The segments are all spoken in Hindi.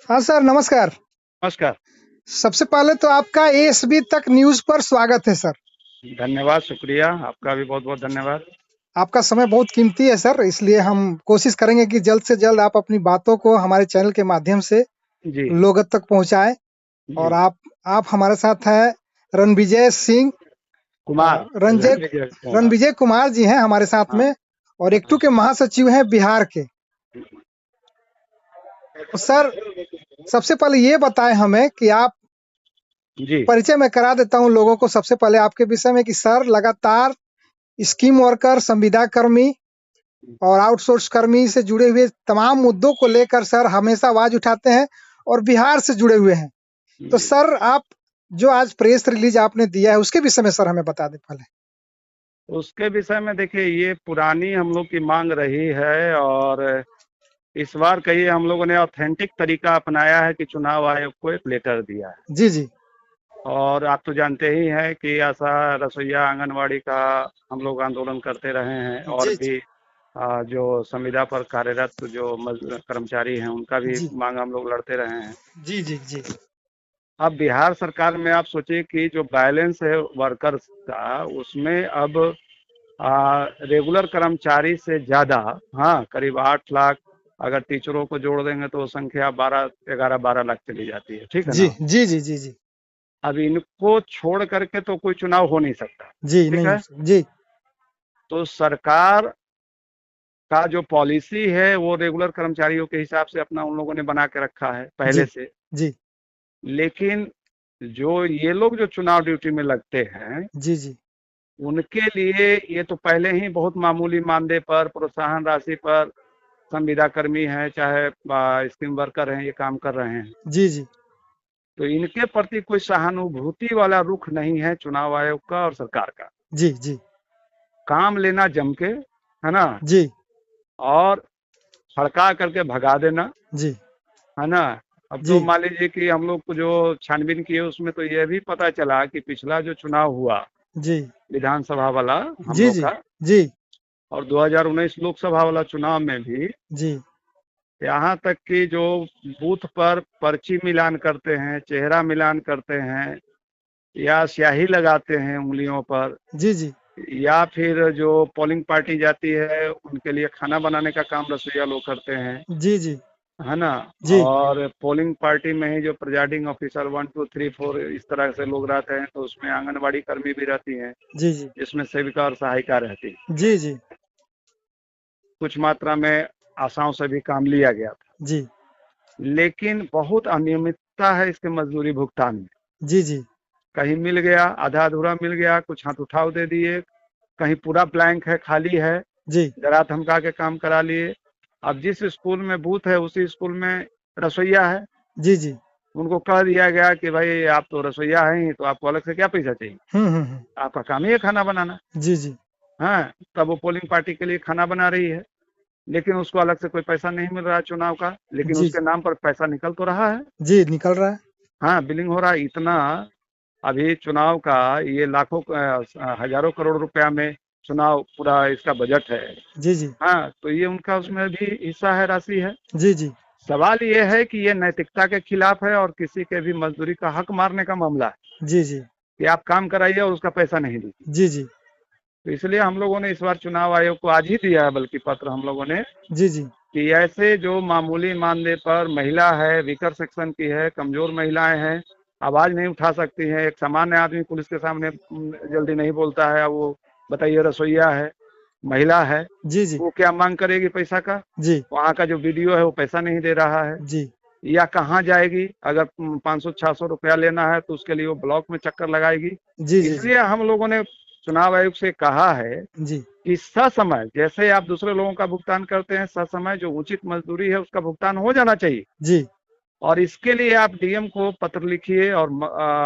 हाँ सर, नमस्कार। नमस्कार। सबसे पहले तो आपका एएसबी तक न्यूज़ पर स्वागत है सर। धन्यवाद, शुक्रिया। आपका भी बहुत-बहुत धन्यवाद। आपका समय बहुत कीमती है सर, इसलिए हम कोशिश करेंगे कि जल्द से जल्द आप अपनी बातों को हमारे चैनल के माध्यम से जी, लोगों तक पहुँचाएँ। और जी। आप हमारे साथ हैं रणविजय सिंह कुमार, रंजय रणविजय कुमार। रणविजय कुमार जी हैं हमारे साथ हाँ, में और एकटू हाँ। के महासचिव हैं बिहार के। तो सर, सबसे पहले ये बताएँ हमें कि आप जी, परिचय मैं करा देता हूँ लोगों को सबसे पहले आपके विषय में कि सर लगातार स्कीम वर्कर, संविदा कर्मी और आउटसोर्स कर्मी से जुड़े हुए तमाम मुद्दों को लेकर सर हमेशा आवाज उठाते हैं और बिहार से जुड़े हुए हैं। तो जी। सर आप जो आज प्रेस रिलीज आपने दिया है उसके विषय में सर हमें बता दें पहले। उसके विषय में देखिए, ये पुरानी हम लोग की माँग रही है और इस बार कहिए हम लोगों ने ऑथेंटिक तरीका अपनाया है कि चुनाव आयोग को एक लेटर दिया है। जी, जी। और आप तो जानते ही हैं कि आशा, रसोइया, आंगनवाड़ी का हम लोग आंदोलन करते रहे हैं और जी, जी। भी जो संविदा पर कार्यरत जो कर्मचारी हैं उनका भी जी। मांग हम लोग लड़ते रहे हैं। जी, जी, जी। अब बिहार सरकार में आप सोचिए कि जो बैलेंस है वर्कर्स का, उसमें अब रेगुलर कर्मचारी से ज्यादा, हाँ, करीब 8 लाख, अगर टीचरों को जोड़ देंगे तो संख्या 12 11 12 लाख चली जाती है, ठीक है जी, ना। जी, जी, जी, जी। अब इनको छोड़ करके तो कोई चुनाव हो नहीं सकता। जी, ठीक नहीं हो है। सक जी। तो सरकार का जो पॉलिसी है वो रेगुलर कर्मचारियों के हिसाब से अपना उन लोगों ने बना के रखा है जी, पहले से। जी। लेकिन जो ये लोग जो चुनाव ड्यूटी में लगते हैं, जी, जी। उनके लिए ये तो पहले ही बहुत मामूली मानदेय पर, प्रोत्साहन राशि पर संविदा कर्मी हैं, चाहे स्कीम वर्कर हैं, ये काम कर रहे हैं। जी, जी। तो इनके प्रति कोई सहानुभूति वाला रुख नहीं है चुनाव आयोग का और सरकार का। जी, जी। काम लेना जम के, है ना, जी, और फड़का करके भगा देना, जी। है ना। अब तो जी, मान लीजिए कि हम लोग को जो छानबीन किए उसमें तो यह भी पता चला कि पिछला जो चुनाव हुआ जी। विधानसभा वाला हम जी, लोग जी। का, जी, और 2019 लोकसभा वाला चुनाव में भी, जी। यहाँ तक कि जो बूथ पर पर्ची मिलान करते हैं, चेहरा मिलान करते हैं, या स्याही लगाते हैं उंगलियों पर, जी, जी। या फिर जो पोलिंग पार्टी जाती है उनके लिए खाना बनाने का काम रसोइया लोग करते हैं, जी, जी। है ना। जी। और पोलिंग पार्टी में ही जो प्रिजाइडिंग ऑफिसर 1 2 3 4 इस तरह से लोग रहते हैं, तो उसमें आंगनबाड़ी कर्मी भी रहती हैं, जी, जी। जिसमें सेविका और सहायिका रहती है। जी, जी। कुछ मात्रा में आशाओं से भी काम लिया गया था, जी। लेकिन बहुत अनियमितता है इसके मजदूरी भुगतान में। जी, जी। कहीं मिल गया, आधा अधूरा मिल गया, कुछ हाथ उठाव दे दिए, कहीं पूरा ब्लैंक है, खाली है, जी। डरा धमका के काम करा लिए। अब जिस स्कूल में बूथ है उसी स्कूल में रसोइया है, जी, जी। उनको कह दिया गया कि भाई आप तो रसोइया हैं ही, तो आपको अलग से क्या पैसा चाहिए, हुँ, हुँ, हुँ। आपका काम ही है खाना बनाना। जी, जी। हाँ, तब वो पोलिंग पार्टी के लिए खाना बना रही है, लेकिन उसको अलग से कोई पैसा नहीं मिल रहा है चुनाव का, लेकिन जी, उसके नाम पर पैसा निकल तो रहा है। जी, निकल रहा है। हाँ, बिलिंग हो रहा है इतना। अभी चुनाव का ये लाखों हजारों करोड़ रुपया में चुनाव पूरा इसका बजट है। जी, जी। हाँ, तो ये उनका उसमें भी हिस्सा है, राशि है। जी, जी। सवाल ये है कि ये नैतिकता के खिलाफ है और किसी के भी मजदूरी का हक मारने का मामला है जी, जी। कि आप काम कराइए और उसका पैसा नहीं दीजिए। जी, जी। तो इसलिए हम लोगों ने इस बार चुनाव आयोग को आज ही दिया है, बल्कि पत्र हम लोगों ने, जी, जी। कि ऐसे जो मामूली मानदेय पर महिला है, वीकर सेक्शन की है, कमजोर महिलाएं हैं, आवाज नहीं उठा सकती हैं। एक सामान्य आदमी पुलिस के सामने जल्दी नहीं बोलता है। वो बताइए, रसोइया है, महिला है, जी, जी। वो क्या मांग करेगी पैसा का। जी। वहाँ का जो वीडियो है वो पैसा नहीं दे रहा है, जी। या कहाँ जाएगी। अगर 500 600 रुपया लेना है तो उसके लिए वो ब्लॉक में चक्कर लगाएगी। जी, जी, जी। इसलिए हम लोगों ने चुनाव आयोग से कहा है जी। कि ससमय, जैसे आप दूसरे लोगों का भुगतान करते हैं, ससमय जो उचित मजदूरी है उसका भुगतान हो जाना चाहिए। जी। और इसके लिए आप डीएम को पत्र लिखिए और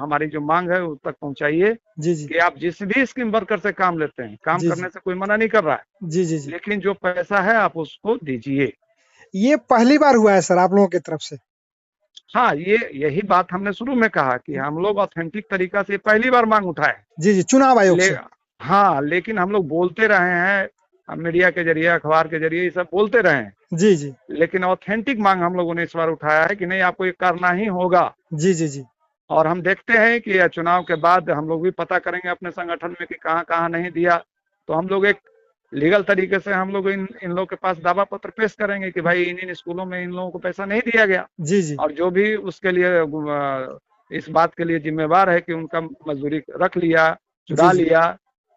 हमारी जो मांग है उस तक पहुंचाइए जी, जी। कि आप जिस भी स्कीम वर्कर से काम लेते हैं, काम जी, करने जी। से कोई मना नहीं कर रहा है, जी, जी, जी। लेकिन जो पैसा है आप उसको दीजिए। ये पहली बार हुआ है सर आप लोगों की तरफ से? हाँ, ये यही बात हमने शुरू में कहा कि हम लोग ऑथेंटिक तरीका से पहली बार मांग उठाए। जी, जी, चुनाव आयोग ले से। हाँ, लेकिन हम लोग बोलते रहे हैं, मीडिया के जरिए, अखबार के जरिए ये सब बोलते रहे हैं, जी जी लेकिन ऑथेंटिक मांग हम लोगों ने इस बार उठाया है कि नहीं, आपको ये करना ही होगा। जी जी जी और हम देखते हैं कि यह चुनाव के बाद हम लोग भी पता करेंगे अपने संगठन में कि कहाँ कहाँ नहीं दिया, तो हम लोग एक लीगल तरीके से हम लोग इन लोगों के पास दावा पत्र पेश करेंगे कि भाई इन स्कूलों में इन लोगों को पैसा नहीं दिया गया, जी जी और जो भी उसके लिए इस बात के लिए जिम्मेवार है कि उनका मजदूरी रख लिया, जी चुरा जी लिया,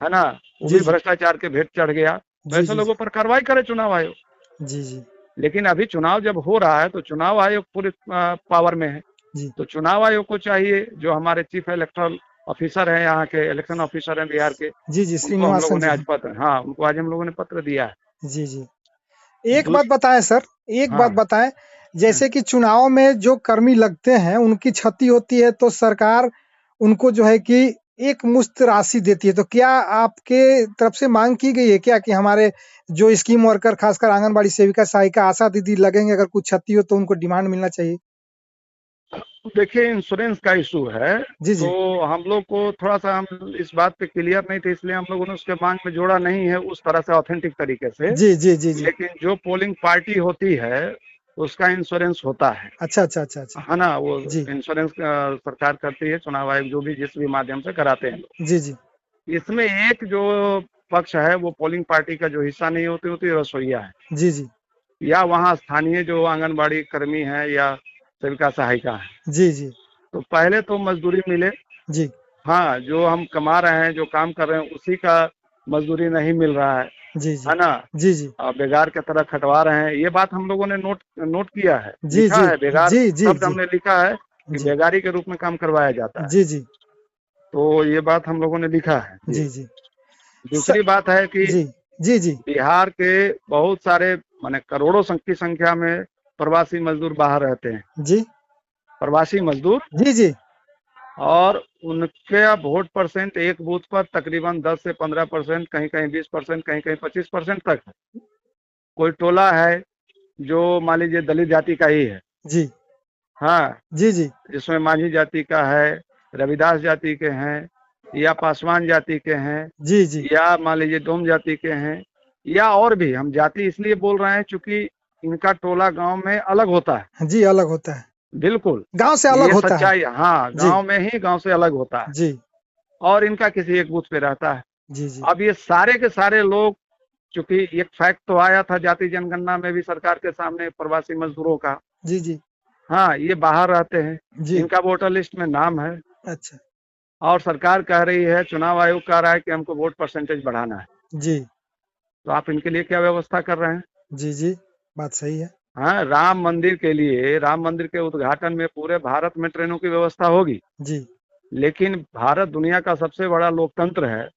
है ना, वो जी भी जी भ्रष्टाचार के भेंट चढ़ गया, तो जी ऐसे जी लोगों पर कार्रवाई करे चुनाव आयोग। जी जी लेकिन अभी चुनाव जब हो रहा है तो चुनाव आयोग पूरे पावर में है, जी तो चुनाव आयोग को चाहिए, जो हमारे चीफ इलेक्टोरल ऑफिसर हैं, यहाँ के इलेक्शन ऑफिसर हैं बिहार के, जी जी उनको हम लोगों श्रीनिवासन ने जी आज हैं। पत्र, हाँ, उनको आज हम लोगों ने पत्र दिया है। जी जी एक बात दूस बताएं सर, एक बात हाँ, बताएं, जैसे कि चुनाव में जो कर्मी लगते हैं उनकी क्षति होती है तो सरकार उनको जो है कि एक मुश्त राशि देती है, तो क्या आपके तरफ से मांग की गई है क्या कि हमारे जो स्कीम वर्कर खासकर आंगनबाड़ी सेविका सहायिका आशा दीदी लगेंगे, अगर कुछ क्षति हो तो उनको डिमांड मिलना चाहिए? देखिए इंश्योरेंस का इशू है, जी तो जी हम लोग को थोड़ा सा, हम इस बात पे क्लियर नहीं थे, इसलिए हम लोगों ने उसके मांग में जोड़ा नहीं है उस तरह से ऑथेंटिक तरीके से। जी जी जी जी लेकिन जो पोलिंग पार्टी होती है उसका इंश्योरेंस होता अच्छा अच्छा अच्छा अच्छा है ना, वो जी इंश्योरेंस सरकार करती है, चुनाव आयोग जो भी जिस भी माध्यम से कराते हैं लोग। जी जी इसमें एक जो पक्ष है वो पोलिंग पार्टी का जो हिस्सा नहीं होती होती रसोईया है, जी जी या वहाँ स्थानीय जो आंगनबाड़ी कर्मी है या सेविका सहायिका है। जी जी तो पहले तो मजदूरी मिले, जी हाँ, जो हम कमा रहे हैं, जो काम कर रहे हैं उसी का मजदूरी नहीं मिल रहा जी जी है ना, जी जी बेगार की तरह खटवा रहे हैं, ये बात हम लोगों ने नोट नोट किया है, जी लिखा जी है, बेगार जी जी शब्द जी हमने लिखा है कि जी बेगारी के रूप में काम करवाया जाता है, जी जी तो ये बात हम लोगों ने लिखा है जी। जी जी स- दूसरी बात है कि जी जी जी बिहार के बहुत सारे, माने करोड़ों की संख्या में प्रवासी मजदूर बाहर रहते हैं, जी प्रवासी मजदूर, जी जी और उनके वोट परसेंट एक बूथ पर तकरीबन 10 से 15%, कहीं कहीं 20%, कहीं कहीं 25% तक है। कोई टोला है जो मान लीजिए दलित जाति का ही है, जी हाँ, जी जी जिसमें मांझी जाति का है, रविदास जाति के हैं, या पासवान जाति के हैं, जी जी या मान लीजिए डोम जाति के हैं, या और भी, हम जाति इसलिए बोल रहे हैं क्योंकि इनका टोला गांव में अलग होता है, जी अलग होता है, बिल्कुल, गांव से अलग ये होता है। सच्चाई, हाँ, जी गांव में ही गांव से अलग होता है, जी और इनका किसी एक बूथ पे रहता है। जी जी अब ये सारे के सारे लोग, चूंकि एक फैक्ट तो आया था जाति जनगणना में भी सरकार के सामने प्रवासी मजदूरों का, जी जी हाँ, ये बाहर रहते हैं, जी इनका वोटर लिस्ट में नाम है, अच्छा और सरकार कह रही है, चुनाव आयोग कह रहा है कि हमको वोट परसेंटेज बढ़ाना है, जी तो आप इनके लिए क्या व्यवस्था कर रहे हैं? जी जी बात सही है। हाँ, राम मंदिर के लिए, राम मंदिर के उद्घाटन में पूरे भारत में ट्रेनों की व्यवस्था होगी, जी लेकिन भारत दुनिया का सबसे बड़ा लोकतंत्र है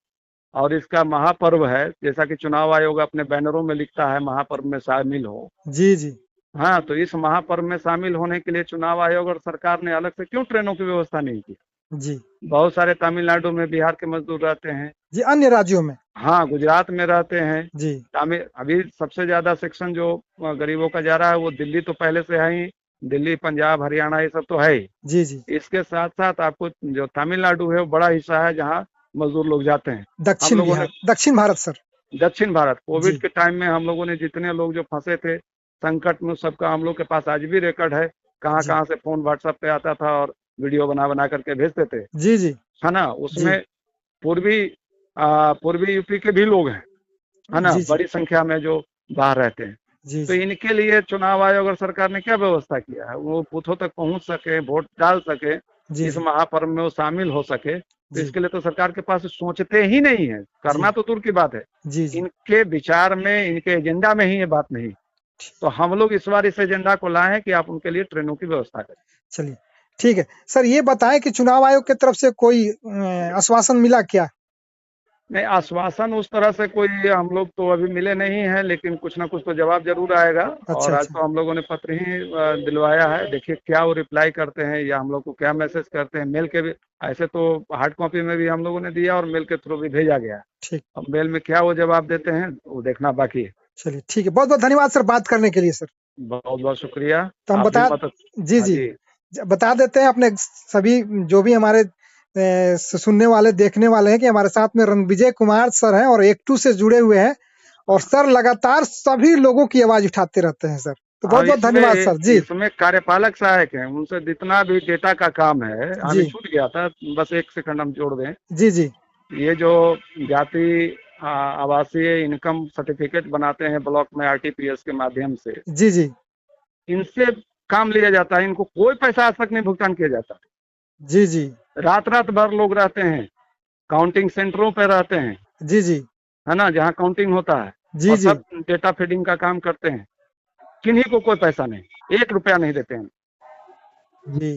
और इसका महापर्व है, जैसा कि चुनाव आयोग अपने बैनरों में लिखता है, महापर्व में शामिल हो। जी जी हाँ, तो इस महापर्व में शामिल होने के लिए चुनाव आयोग और सरकार ने अलग से क्यों ट्रेनों की व्यवस्था नहीं की? जी बहुत सारे तमिलनाडु में बिहार के मजदूर रहते हैं, जी अन्य राज्यों में। हाँ, गुजरात में रहते हैं, जी तमिल, अभी सबसे ज्यादा सेक्शन जो गरीबों का जा रहा है वो दिल्ली तो पहले से है ही, दिल्ली, पंजाब, हरियाणा, ये सब तो है ही। जी जी इसके साथ साथ आपको जो तमिलनाडु है वो बड़ा हिस्सा है जहाँ मजदूर लोग जाते हैं। हम दक्षिण लोगों ने बिहार, दक्षिण भारत सर। दक्षिण भारत, जी कोविड के टाइम में हम लोगों ने जितने लोग जो फंसे थे संकट में, सबका हम लोग के पास आज भी रिकॉर्ड है, कहाँ जी कहाँ से फोन व्हाट्सएप पे आता था और वीडियो बना बना करके भेजते थे, जी जी है ना। जी उसमें पूर्वी पूर्वी यूपी के भी लोग हैं, है ना, जी जी बड़ी संख्या में जो बाहर रहते हैं। जी तो जी इनके लिए चुनाव आयोग और सरकार ने क्या व्यवस्था किया है, वो बूथों तक पहुंच सके, वोट डाल सके, जी इस जी महापर्व में वो शामिल हो सके, तो जी इसके लिए तो सरकार के पास सोचते ही नहीं है, करना जी तो दूर की बात है, जी जी इनके विचार में, इनके एजेंडा में ही ये बात नहीं। तो हम लोग इस बार इस एजेंडा को लाए हैं कि आप उनके लिए ट्रेनों की व्यवस्था करें। चलिए ठीक है सर, ये बताएं कि चुनाव आयोग की तरफ से कोई आश्वासन मिला क्या? नहीं, आश्वासन उस तरह से कोई हम लोग तो अभी मिले नहीं हैं, लेकिन कुछ ना कुछ तो जवाब जरूर आएगा, अच्छा और आज अच्छा तो हम लोगों ने पत्र ही दिलवाया है, देखिए क्या वो रिप्लाई करते हैं या हम लोग को क्या मैसेज करते हैं। मेल के भी, ऐसे तो हार्ड कॉपी में भी हम लोगों ने दिया और मेल के थ्रू भी भेजा गया है, ठीक, अब मेल में क्या वो जवाब देते हैं वो देखना बाकी है। चलिए ठीक है, बहुत बहुत धन्यवाद सर बात करने के लिए सर। बहुत बहुत शुक्रिया, तो हम आप भी बता, मदद। जी हाँ जी जी, बता देते हैं अपने सभी जो भी हमारे सुनने वाले देखने वाले हैं कि हमारे साथ में रणविजय कुमार सर हैं और एक्टू से जुड़े हुए हैं, और सर लगातार सभी लोगों की आवाज उठाते रहते हैं सर, तो बहुत और बहुत धन्यवाद सर जी। इसमें कार्यपालक सहायक हैं, उनसे जितना भी डेटा का काम है, जी हमें छूट गया था, बस एक सेकंड हम जोड़ दें। जी जी ये जो जाति आवासीय इनकम सर्टिफिकेट बनाते हैं ब्लॉक में आरटीपीएस के माध्यम से, जी जी इनसे काम लिया जाता है, इनको कोई पैसा आज तक नहीं भुगतान किया जाता। जी जी रात रात भर लोग रहते हैं, काउंटिंग सेंटरों पर रहते हैं, जी जी है ना, जहाँ काउंटिंग होता है, जी और जी सब डेटा फीडिंग का काम करते हैं। किन्हीं को कोई पैसा नहीं, 1 रुपया नहीं देते हैं जी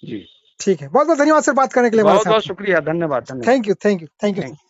जी। ठीक है, बहुत बहुत धन्यवाद सर बात करने के लिए हमारे बहुत बहुत साथ में। शुक्रिया, धन्यवाद धन्यवाद। Thank you thank you thank you thank sir.